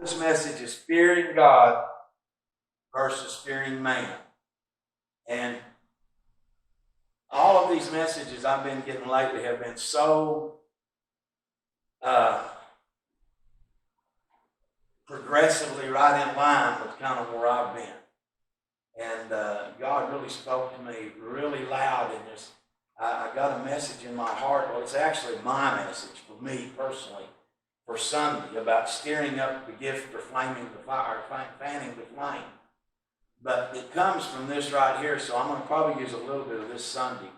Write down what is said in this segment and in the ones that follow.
This message is fearing God versus fearing man. And all of these messages I've been getting lately have been so progressively right in line with kind of where I've been. And God really spoke to me really loud in this. I got a message in my heart. Well, it's actually my message for me personally for Sunday about stirring up the gift or flaming the fire, fanning the flame. But it comes from this right here, so I'm going to probably use a little bit of this Sunday.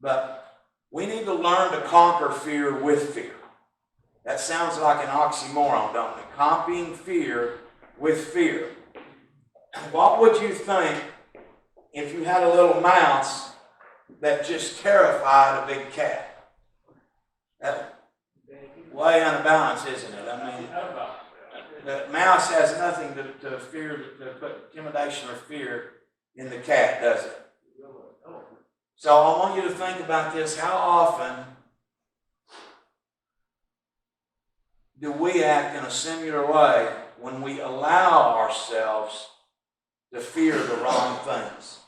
But we need to learn to conquer fear with fear. That sounds like an oxymoron, don't it? Conquering fear with fear. What would you think if you had a little mouse that just terrified a big cat? That's way unbalanced, isn't it? I mean, the mouse has nothing to fear, to put intimidation or fear in the cat, does it? So I want you to think about this. How often do we act in a similar way when we allow ourselves to fear the wrong things?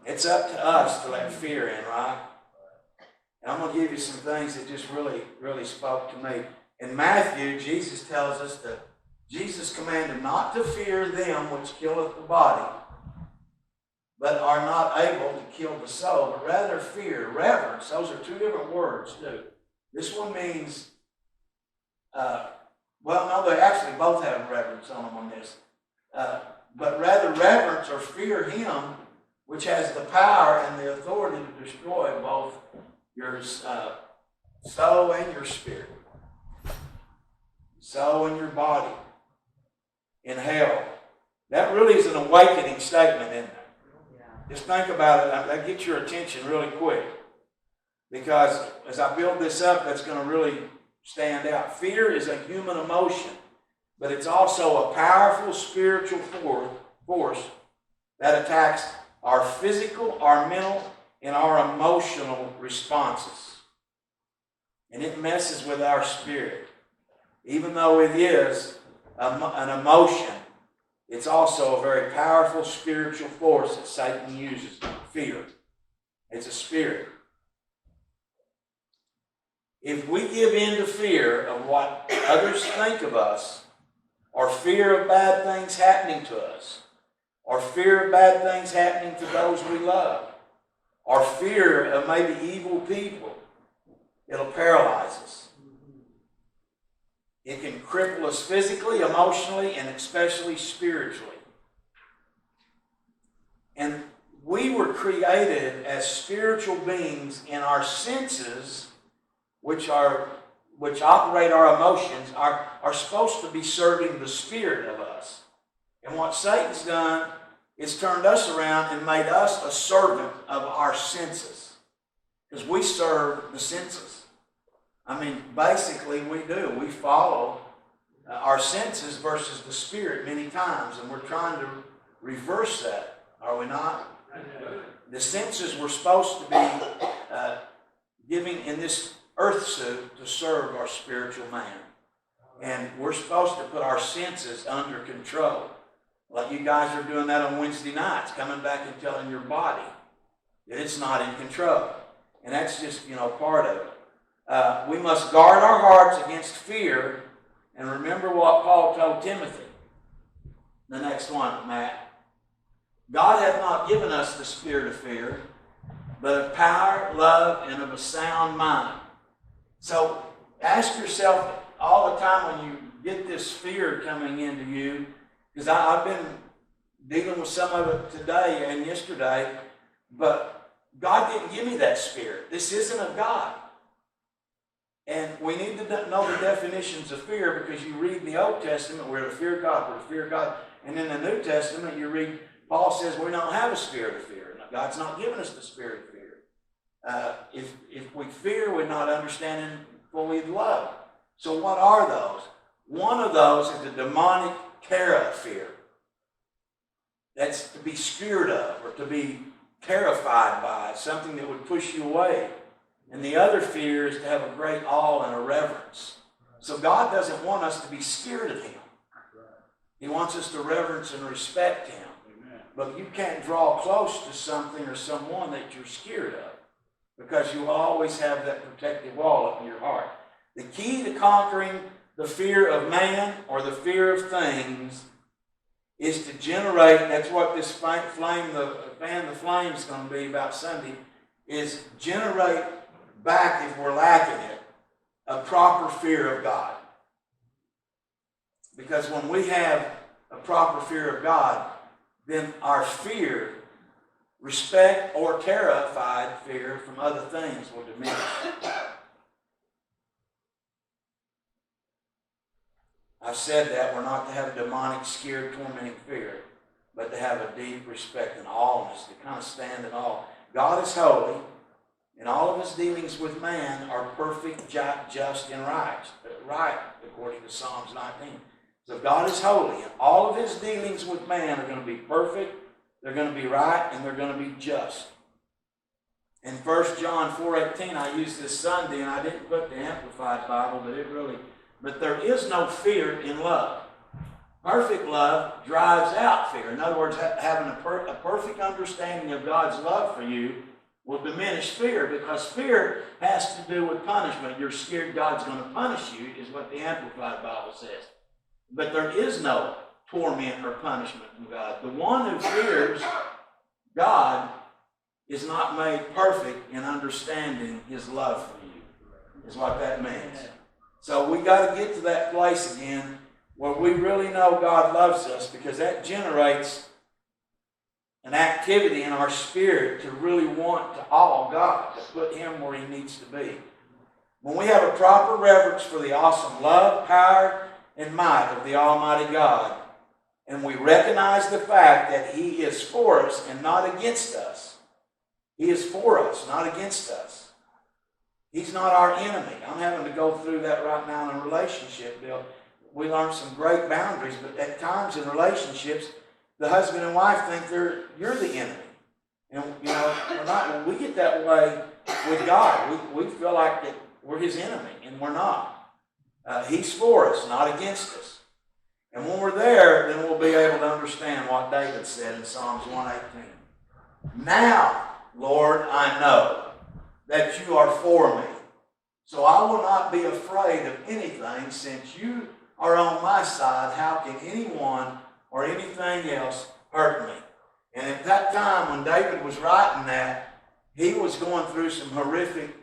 It's up to us to let fear in, right? And I'm going to give you some things that just really spoke to me. In Matthew, Jesus tells us that Jesus commanded not to fear them which killeth the body, but are not able to kill the soul, but rather fear, reverence. Those are two different words, too. This one means, well, no, they actually both have reverence on them on this. But rather reverence or fear him which has the power and the authority to destroy both your soul and your spirit. Soul and your body in hell. That really is an awakening statement, isn't it? Yeah. Just think about it. That gets your attention really quick. Because as I build this up, that's going to really stand out. Fear is a human emotion, but it's also a powerful spiritual force that attacks our physical, our mental, and our emotional responses. And it messes with our spirit. Even though it is an emotion, it's also a very powerful spiritual force that Satan uses. Fear. It's a spirit. If we give in to fear of what others think of us, or fear of bad things happening to us, or fear of bad things happening to those we love, or fear of maybe evil people, it'll paralyze us. It can cripple us physically, emotionally, and especially spiritually. And we were created as spiritual beings, and our senses, which operate our emotions, are supposed to be serving the spirit of us. And what Satan's done is turned us around and made us a servant of our senses. Because we serve the senses. I mean, basically we do. We follow our senses versus the spirit many times, and we're trying to reverse that, are we not? The senses were supposed to be giving in this earth suit to serve our spiritual man. And we're supposed to put our senses under control. Like you guys are doing that on Wednesday nights, coming back and telling your body that it's not in control. And that's just, part of it. We must guard our hearts against fear, and remember what Paul told Timothy. The next one, Matt. God hath not given us the spirit of fear, but of power, love, and of a sound mind. So ask yourself all the time when you get this fear coming into you, because I've been dealing with some of it today and yesterday, but God didn't give me that spirit. This isn't of God. And we need to know the definitions of fear, because you read in the Old Testament, we're to fear God, we're to fear God. And in the New Testament, you read, Paul says we don't have a spirit of fear. God's not given us the spirit of fear. If we fear, we're not understanding fully love. So what are those? One of those is the demonic terror fear. That's to be scared of, or to be terrified by, something that would push you away. And the other fear is to have a great awe and a reverence. So God doesn't want us to be scared of him. He wants us to reverence and respect him. But you can't draw close to something or someone that you're scared of, because you will always have that protective wall up in your heart. The key to conquering the fear of man or the fear of things is to generate, that's what this fan the flame is going to be about Sunday, is generate back, if we're lacking it, a proper fear of God. Because when we have a proper fear of God, then our fear, respect or terrified fear from other things will diminish. I've said that we're not to have a demonic, scared, tormenting fear, but to have a deep respect and awness, to kind of stand in awe. God is holy, and all of his dealings with man are perfect, just, and right, according to Psalms 19. So God is holy, and all of his dealings with man are going to be perfect, they're going to be right, and they're going to be just. In 1 John 4:18, I used this Sunday, and I didn't put the Amplified Bible, but there is no fear in love. Perfect love drives out fear. In other words, having a perfect understanding of God's love for you will diminish fear, because fear has to do with punishment. You're scared God's going to punish you, is what the Amplified Bible says. But there is no torment or punishment from God. The one who fears God is not made perfect in understanding his love for you, is what that means. So we got to get to that place again where we really know God loves us, because that generates an activity in our spirit to really want to awe God, to put him where he needs to be. When we have a proper reverence for the awesome love, power, and might of the Almighty God, and we recognize the fact that he is for us and not against us. He is for us, not against us. He's not our enemy. I'm having to go through that right now in a relationship, Bill. We learned some great boundaries, but at times in relationships, the husband and wife think you're the enemy. And, we're not. When we get that way with God, we feel like that we're his enemy, and we're not. He's for us, not against us. And when we're there, then we'll be able to understand what David said in Psalms 118. Now, Lord, I know that you are for me, so I will not be afraid of anything. Since you are on my side, how can anyone or anything else hurt me? And at that time when David was writing that, he was going through some horrific,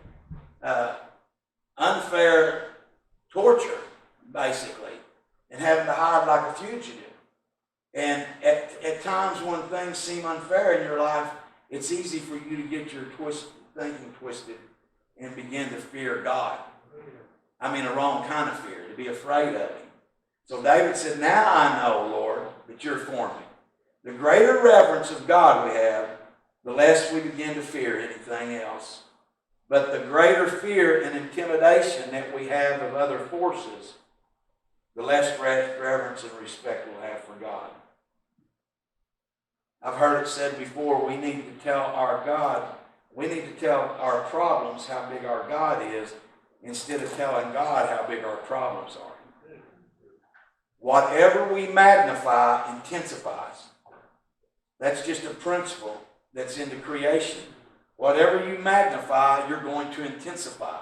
unfair torture, basically, and having to hide like a fugitive. And at times when things seem unfair in your life, it's easy for you to get your thinking twisted and begin to fear God. I mean, a wrong kind of fear, to be afraid of him. So David said, now I know, Lord, that you're for me. The greater reverence of God we have, the less we begin to fear anything else. But the greater fear and intimidation that we have of other forces, the less reverence and respect we'll have for God. I've heard it said before, we need to tell our problems how big our God is, instead of telling God how big our problems are. Whatever we magnify intensifies. That's just a principle that's in the creation. Whatever you magnify, you're going to intensify.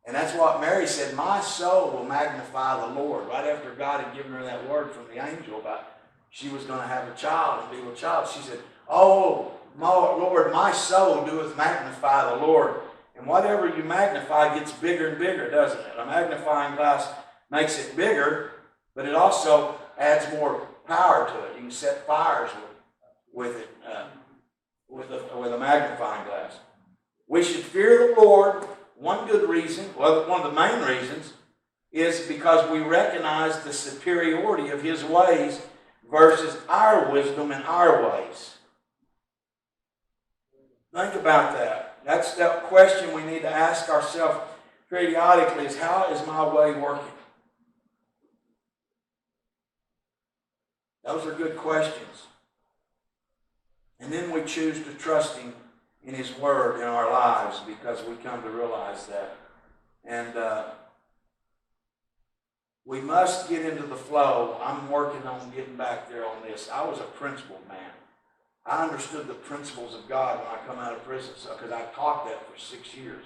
And that's what Mary said, my soul will magnify the Lord. Right after God had given her that word from the angel about she was going to have a child and be with a child, she said, oh, Lord, my soul doeth magnify the Lord. And whatever you magnify gets bigger and bigger, doesn't it? A magnifying glass makes it bigger, but it also adds more power to it. You can set fires with it, with a magnifying glass. We should fear the Lord. One good reason, well, one of the main reasons, is because we recognize the superiority of his ways versus our wisdom and our ways. Think about that. That's that question we need to ask ourselves periodically, is how is my way working? Those are good questions. And then we choose to trust him in his word in our lives, because we come to realize that. And we must get into the flow. I'm working on getting back there on this. I was a principled man. I understood the principles of God when I come out of prison, because I taught that for 6 years.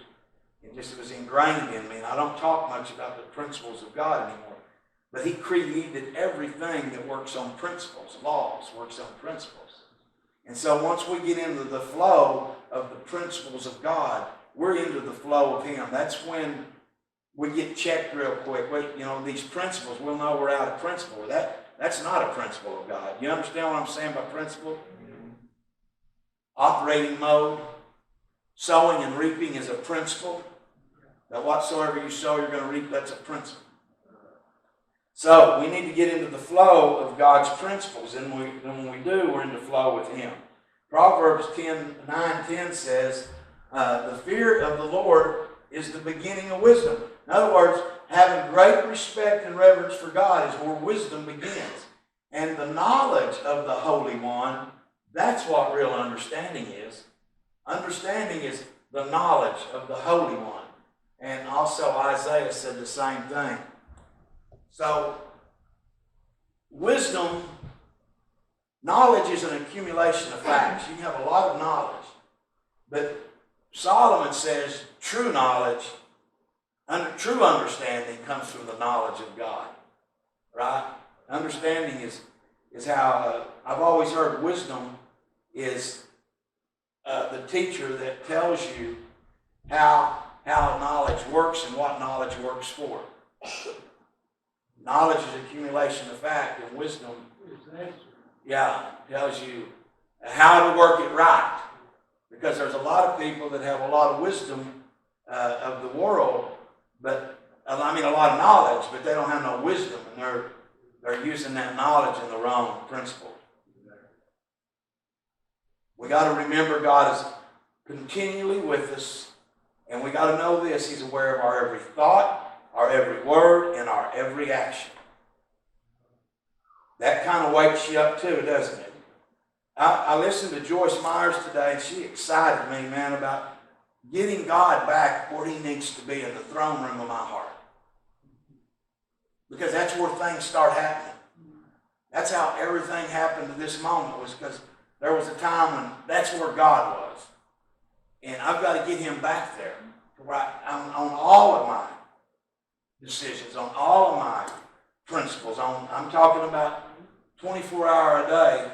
It was ingrained in me, and I don't talk much about the principles of God anymore. But He created everything that works on principles. Laws works on principles. And so once we get into the flow of the principles of God, we're into the flow of Him. That's when we get checked real quick. These principles, we'll know we're out of principle. That's not a principle of God. You understand what I'm saying by principle? Operating mode. Sowing and reaping is a principle. That whatsoever you sow, you're going to reap. That's a principle. So we need to get into the flow of God's principles. And when we do, we're in the flow with Him. Proverbs 9:10 says, the fear of the Lord is the beginning of wisdom. In other words, having great respect and reverence for God is where wisdom begins. And the knowledge of the Holy One, that's what real understanding is. Understanding is the knowledge of the Holy One. And also Isaiah said the same thing. So, wisdom, knowledge is an accumulation of facts. You can have a lot of knowledge. But Solomon says true knowledge, true understanding comes from the knowledge of God. Right? Understanding is how, I've always heard wisdom is the teacher that tells you how knowledge works and what knowledge works for. Knowledge is accumulation of fact, and wisdom, tells you how to work it right. Because there's a lot of people that have a lot of wisdom of the world, but a lot of knowledge, but they don't have no wisdom, and they're using that knowledge in the wrong principle. We got to remember God is continually with us, and we got to know this: He's aware of our every thought, our every word, and our every action. That kind of wakes you up too, doesn't it? I listened to Joyce Myers today, and she excited me, man, about getting God back where He needs to be, in the throne room of my heart. Because that's where things start happening. That's how everything happened to this moment, was because there was a time when that's where God was. And I've got to get Him back there. Right? On all of my decisions, on all of my principles. I'm talking about 24 hours a day.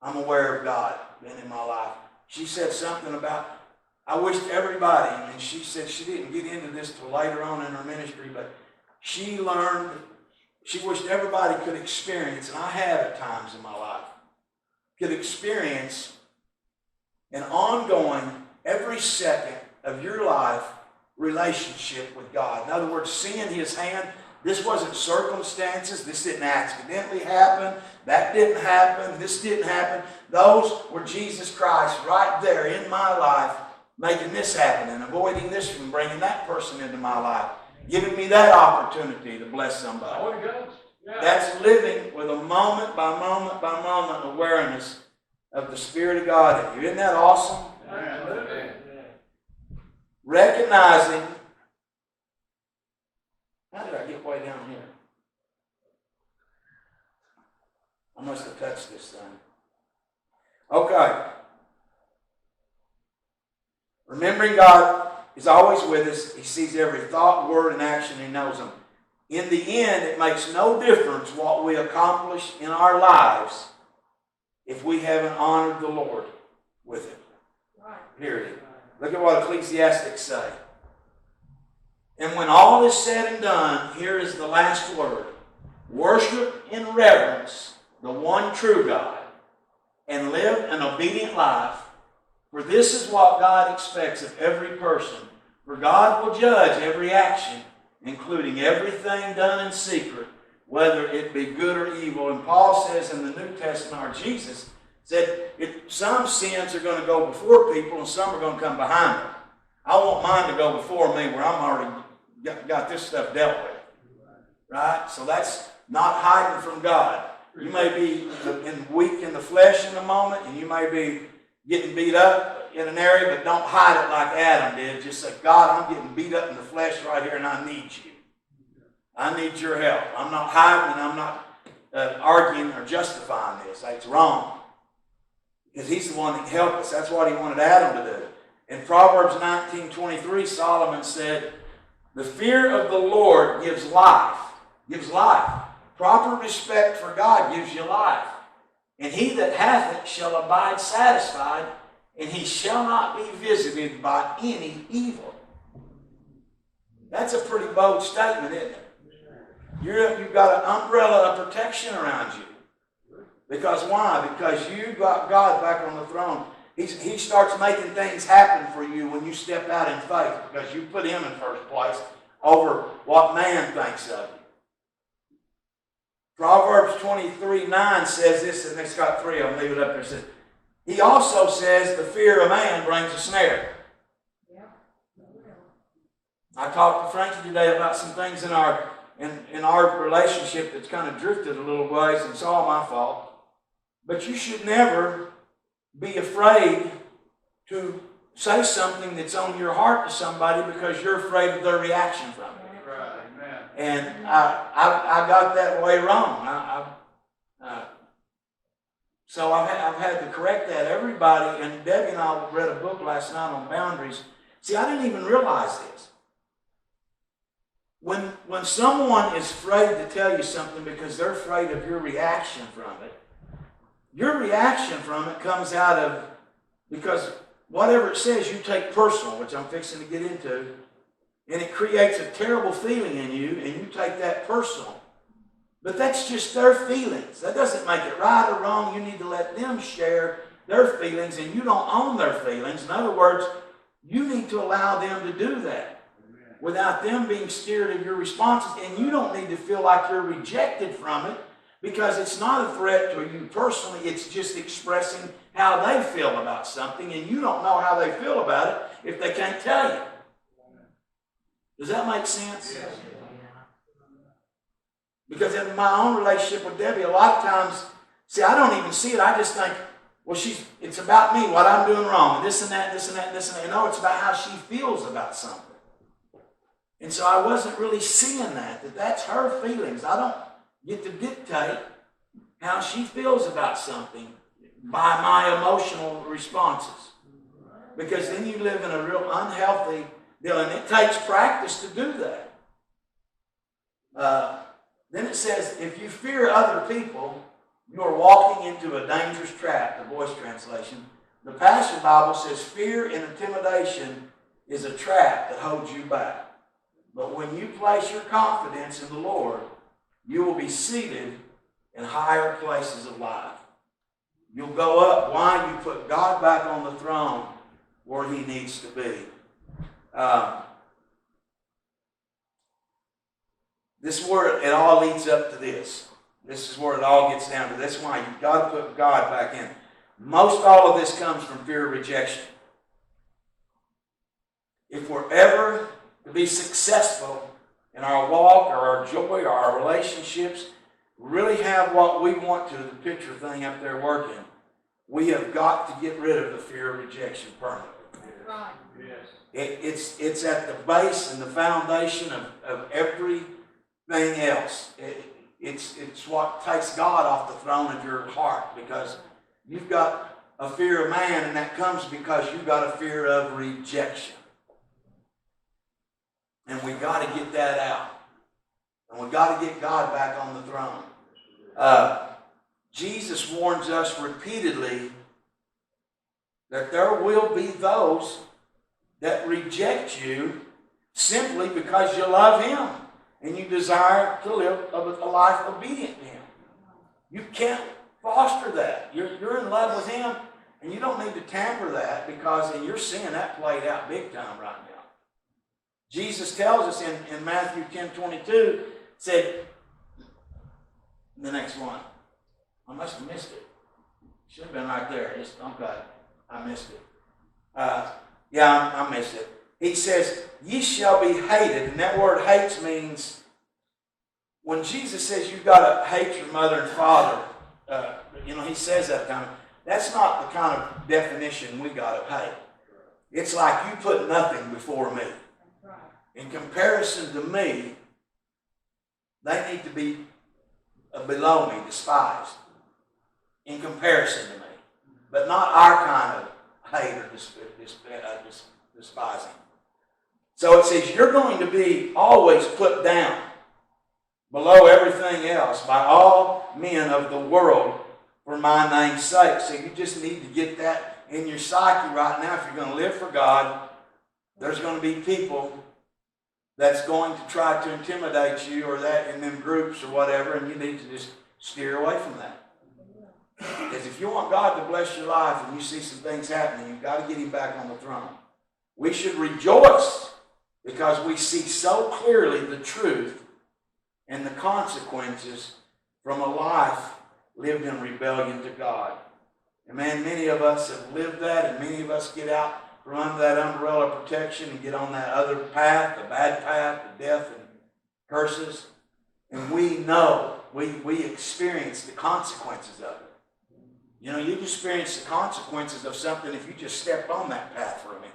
I'm aware of God being in my life. She said something about, I wished everybody, and she said she didn't get into this till later on in her ministry, but she learned, she wished everybody could experience, and I have at times in my life, could experience an ongoing, every second of your life relationship with God. In other words, seeing His hand. This wasn't circumstances. This didn't accidentally happen. That didn't happen. This didn't happen. Those were Jesus Christ right there in my life, making this happen and avoiding this from bringing that person into my life, giving me that opportunity to bless somebody. That's living with a moment by moment by moment awareness of the Spirit of God in you. Isn't that awesome? Amen. Recognizing. How did I get way down here? I must have touched this thing. Okay. Remembering God is always with us. He sees every thought, word, and action. He knows them. In the end, it makes no difference what we accomplish in our lives if we haven't honored the Lord with it. Period. Look at what Ecclesiastes say. And when all is said and done, here is the last word. Worship in reverence the one true God, and live an obedient life, for this is what God expects of every person. For God will judge every action, including everything done in secret, whether it be good or evil. And Paul says in the New Testament, or Jesus said, some sins are going to go before people and some are going to come behind them. I want mine to go before me where I'm already got this stuff dealt with. Right? So that's not hiding from God. You may be weak in the flesh in the moment, and you may be getting beat up in an area, but don't hide it like Adam did. Just say, God, I'm getting beat up in the flesh right here, and I need you. I need your help. I'm not hiding and I'm not arguing or justifying this. It's wrong. Because he's the one that can help us. That's what he wanted Adam to do. In Proverbs 19:23, Solomon said, the fear of the Lord gives life. Gives life. Proper respect for God gives you life. And he that hath it shall abide satisfied, and he shall not be visited by any evil. That's a pretty bold statement, isn't it? You've got an umbrella of protection around you. Because why? Because you got God back on the throne. He starts making things happen for you when you step out in faith, because you put him in first place over what man thinks of you. Proverbs 23:9 says this, and it's got three of them. Leave it up there. It says, he also says the fear of man brings a snare. I talked to Frankie today about some things in our relationship that's kind of drifted a little ways, and it's all my fault. But you should never be afraid to say something that's on your heart to somebody because you're afraid of their reaction from it. Right. Amen. And I got that way wrong. So I've had to correct that. Everybody, and Debbie and I read a book last night on boundaries. See, I didn't even realize this. When someone is afraid to tell you something because they're afraid of your reaction from it, your reaction from it comes out of, because whatever it says you take personal, which I'm fixing to get into, and it creates a terrible feeling in you, and you take that personal. But that's just their feelings. That doesn't make it right or wrong. You need to let them share their feelings, and you don't own their feelings. In other words, you need to allow them to do that without them being scared of your responses. And you don't need to feel like you're rejected from it, because it's not a threat to you personally. It's just expressing how they feel about something, and you don't know how they feel about it if they can't tell you. Does that make sense? Yes. Because in my own relationship with Debbie, a lot of times, see, I don't even see it. I just think, well, it's about me, what I'm doing wrong, this and that, this and that, this and that. No, it's about how she feels about something. And so I wasn't really seeing that's her feelings. I don't get to dictate how she feels about something by my emotional responses. Because then you live in a real unhealthy deal, and it takes practice to do that. Then it says, if you fear other people, you are walking into a dangerous trap, the Voice translation. The Passion Bible says, fear and intimidation is a trap that holds you back. But when you place your confidence in the Lord, you will be seated in higher places of life. You'll go up. Why? You put God back on the throne where he needs to be. This is where it all leads up to this. This is where it all gets down to. That's why you've got to put God back in. Most all of this comes from fear of rejection. If we're ever to be successful in our walk or our joy or our relationships, really have what we want to, the picture thing up there working, we have got to get rid of the fear of rejection permanently. Right. Yes. It's at the base and the foundation of everything else. It's what takes God off the throne of your heart, because you've got a fear of man, and that comes because you've got a fear of rejection. And we've got to get that out. And we've got to get God back on the throne. Jesus warns us repeatedly that there will be those that reject you simply because you love him and you desire to live a life obedient to him. You can't foster that. You're in love with him, and you don't need to tamper that, because in your sin that played out big time right now. Jesus tells us in Matthew 10:22, said, the next one. I must have missed it. Should have been right there. Okay, I missed it. I missed it. He says, ye shall be hated. And that word hates means, when Jesus says you've got to hate your mother and father, he says that kind of, that's not the kind of definition we got of hate. It's like you put nothing before me. In comparison to me, they need to be below me, despised, in comparison to me. But not our kind of hate or despising. So it says you're going to be always put down below everything else by all men of the world for my name's sake. So you just need to get that in your psyche right now. If you're going to live for God, there's going to be people that's going to try to intimidate you or that in them groups or whatever, and you need to just steer away from that. Because if you want God to bless your life and you see some things happening, you've got to get Him back on the throne. We should rejoice because we see so clearly the truth and the consequences from a life lived in rebellion to God. And man, many of us have lived that, and many of us get out from under that umbrella of protection and get on that other path, the bad path, the death and curses. And we know, we experience the consequences of it. You know, you experience the consequences of something if you just stepped on that path for a minute.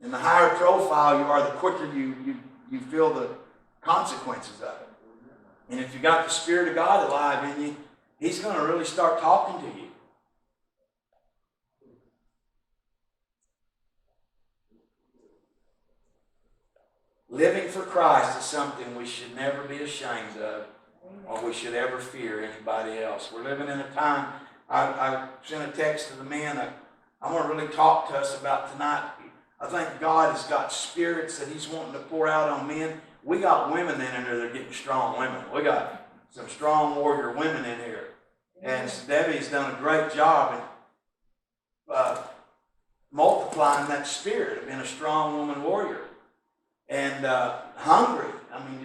And the higher profile you are, the quicker you feel the consequences of it. And if you got the Spirit of God alive in you, He's going to really start talking to you. Living for Christ is something we should never be ashamed of, or we should ever fear anybody else. We're living in a time, I sent a text to the men, I want to really talk to us about tonight. I think God has got spirits that He's wanting to pour out on men. We got women in there that are getting strong women. We got some strong warrior women in here. And Debbie's done a great job in multiplying that spirit of being a strong woman warrior. And hungry,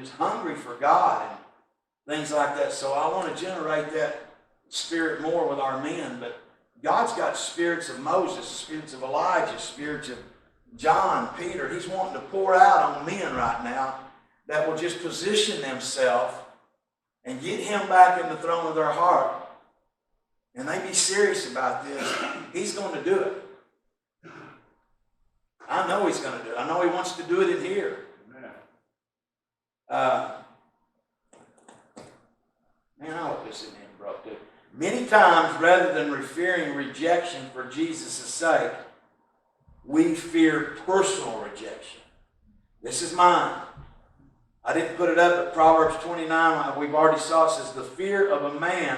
just hungry for God and things like that. So I want to generate that spirit more with our men. But God's got spirits of Moses, spirits of Elijah, spirits of John, Peter. He's wanting to pour out on men right now that will just position themselves and get Him back in the throne of their heart. And they be serious about this. He's going to do it. I know He's going to do it. I know He wants to do it in here. Man, I hope this isn't broke too. Many times, rather than fearing rejection for Jesus' sake, we fear personal rejection. This is mine. I didn't put it up, but Proverbs 29, we've already saw it, says, the fear of a man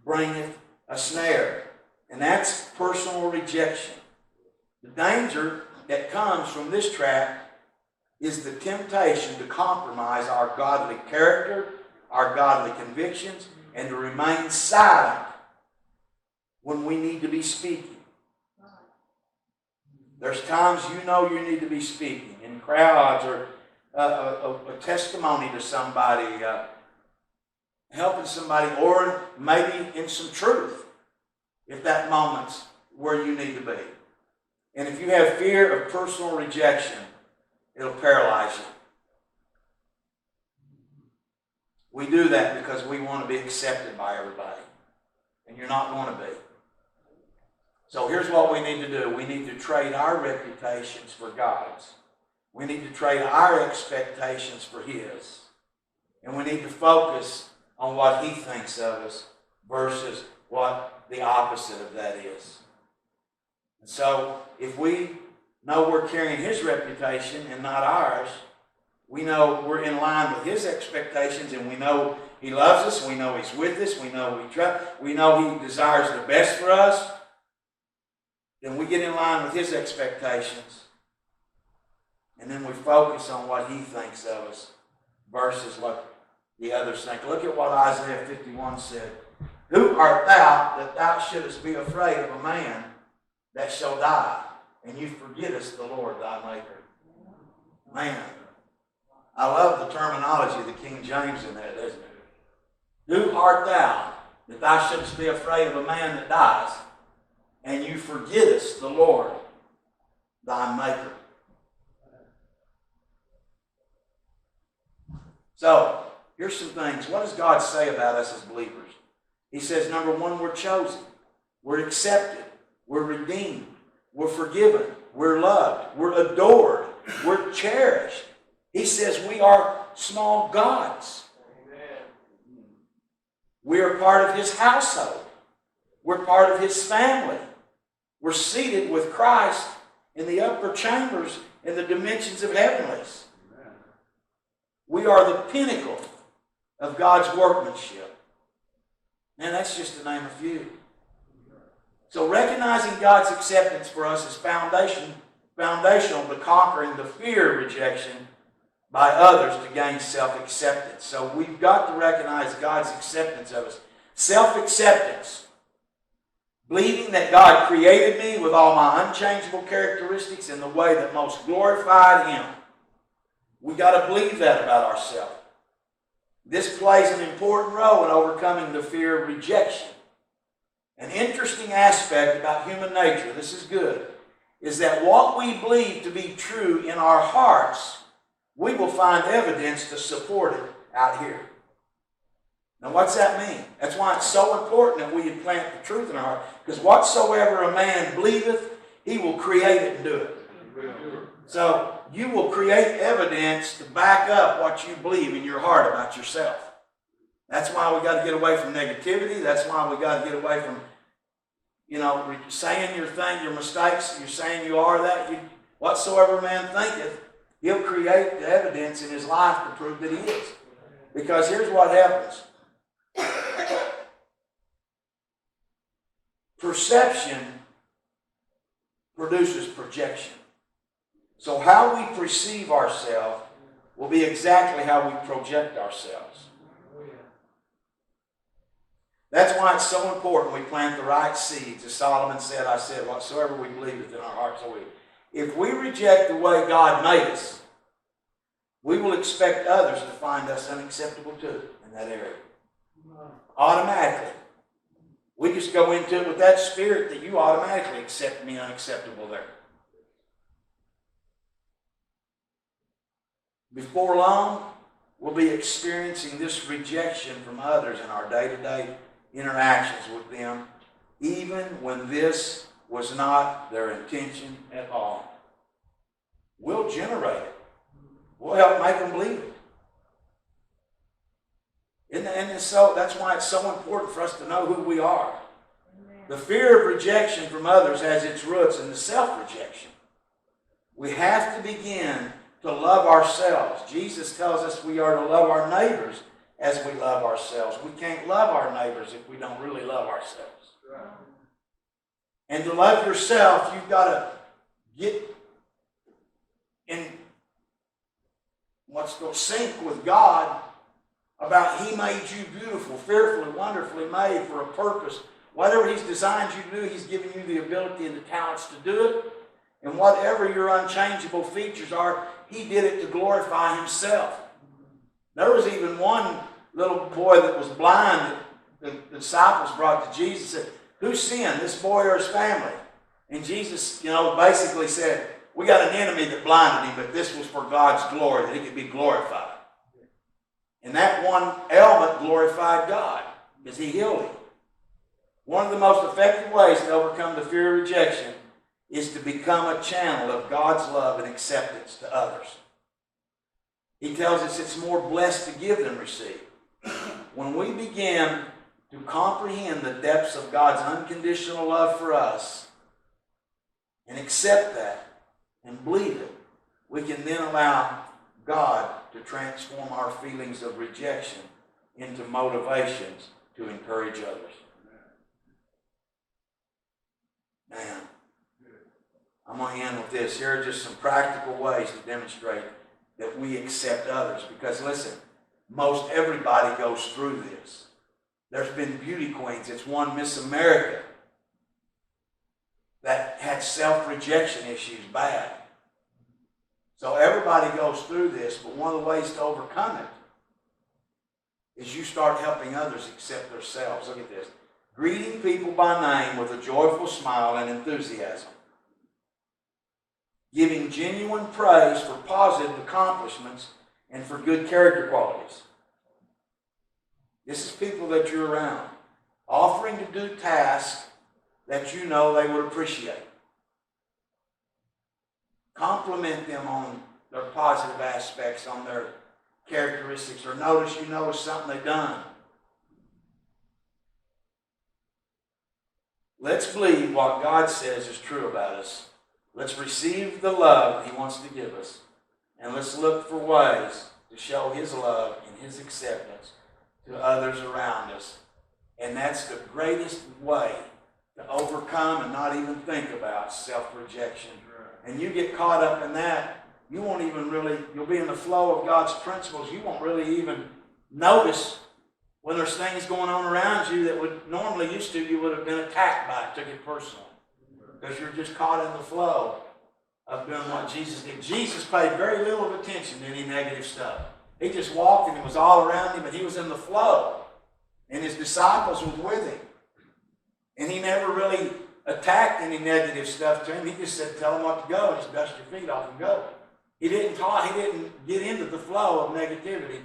bringeth a snare. And that's personal rejection. The danger that comes from this trap is the temptation to compromise our godly character, our godly convictions, and to remain silent when we need to be speaking. There's times you need to be speaking in crowds or a testimony to somebody, helping somebody, or maybe in some truth, if that moment's where you need to be. And if you have fear of personal rejection, it'll paralyze you. We do that because we want to be accepted by everybody. And you're not going to be. So here's what we need to do. We need to trade our reputations for God's. We need to trade our expectations for His. And we need to focus on what He thinks of us versus what the opposite of that is. And so if we know we're carrying His reputation and not ours, we know we're in line with His expectations, and we know He loves us, we know He's with us, we know we know He desires the best for us, then we get in line with His expectations. And then we focus on what He thinks of us versus what the others think. Look at what Isaiah 51 said. Who art thou that thou shouldest be afraid of a man that shall die, and you forgettest the Lord thy Maker? Man, I love the terminology of the King James in that, doesn't it? Who art thou that thou shouldest be afraid of a man that dies, and you forgettest the Lord thy Maker? So, here's some things. What does God say about us as believers? He says, number one, we're chosen. We're accepted. We're redeemed. We're forgiven. We're loved. We're adored. We're cherished. He says we are small gods. We are part of His household. We're part of His family. We're seated with Christ in the upper chambers in the dimensions of heavenlies. We are the pinnacle of God's workmanship. And that's just to name a few. So recognizing God's acceptance for us is foundational to conquering the fear of rejection by others to gain self-acceptance. So we've got to recognize God's acceptance of us. Self-acceptance. Believing that God created me with all my unchangeable characteristics in the way that most glorified Him. We've got to believe that about ourselves. This plays an important role in overcoming the fear of rejection. An interesting aspect about human nature, this is good, is that what we believe to be true in our hearts, we will find evidence to support it out here. Now what's that mean? That's why it's so important that we plant the truth in our heart. Because whatsoever a man believeth, he will create it and do it. So you will create evidence to back up what you believe in your heart about yourself. That's why we got to get away from negativity. That's why we got to get away from, saying your thing, your mistakes. You're saying you are that. Whatsoever a man thinketh, he'll create the evidence in his life to prove that he is. Because here's what happens. Perception produces projection. So how we perceive ourselves will be exactly how we project ourselves. That's why it's so important we plant the right seeds. As Solomon said, I said, whatsoever we believe within our hearts are we. If we reject the way God made us, we will expect others to find us unacceptable too in that area. Automatically. We just go into it with that spirit that you automatically accept me unacceptable there. Before long, we'll be experiencing this rejection from others in our day-to-day interactions with them, even when this was not their intention at all. We'll generate it. We'll help make them believe it. And so that's why it's so important for us to know who we are. The fear of rejection from others has its roots in the self-rejection. We have to begin to love ourselves. Jesus tells us we are to love our neighbors as we love ourselves. We can't love our neighbors if we don't really love ourselves. Right. And to love yourself, you've got to get in what's called sync with God about He made you beautiful, fearfully, wonderfully made for a purpose. Whatever He's designed you to do, He's given you the ability and the talents to do it. And whatever your unchangeable features are, He did it to glorify Himself. There was even one little boy that was blind that the disciples brought to Jesus and said, who sinned, this boy or his family? And Jesus, basically said, we got an enemy that blinded him, but this was for God's glory, that He could be glorified. And that one ailment glorified God because He healed him. One of the most effective ways to overcome the fear of rejection is to become a channel of God's love and acceptance to others. He tells us it's more blessed to give than receive. When we begin to comprehend the depths of God's unconditional love for us and accept that and believe it, we can then allow God to transform our feelings of rejection into motivations to encourage others. Man, I'm going to end with this. Here are just some practical ways to demonstrate that we accept others. Because listen, most everybody goes through this. There's been beauty queens. It's one Miss America that had self-rejection issues bad. So everybody goes through this, but one of the ways to overcome it is you start helping others accept themselves. Look at this. Greeting people by name with a joyful smile and enthusiasm. Giving genuine praise for positive accomplishments and for good character qualities. This is people that you're around. Offering to do tasks that you know they would appreciate. Compliment them on their positive aspects, on their characteristics or notice something they've done. Let's believe what God says is true about us. Let's receive the love He wants to give us. And let's look for ways to show His love and His acceptance to others around us. And that's the greatest way to overcome and not even think about self-rejection. And you get caught up in that, you won't even really, you'll be in the flow of God's principles. You won't really even notice when there's things going on around you that would normally used to, you would have been attacked by it, took it personally. Because you're just caught in the flow of doing what Jesus did. Jesus paid very little attention to any negative stuff. He just walked and it was all around him, and he was in the flow. And his disciples was with him. And he never really attacked any negative stuff to him. He just said, tell them what to go, and just dust your feet off and go. He didn't get into the flow of negativity.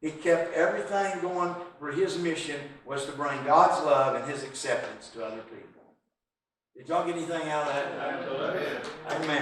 He kept everything going, for his mission was to bring God's love and His acceptance to other people. Did y'all get anything out of that? Amen.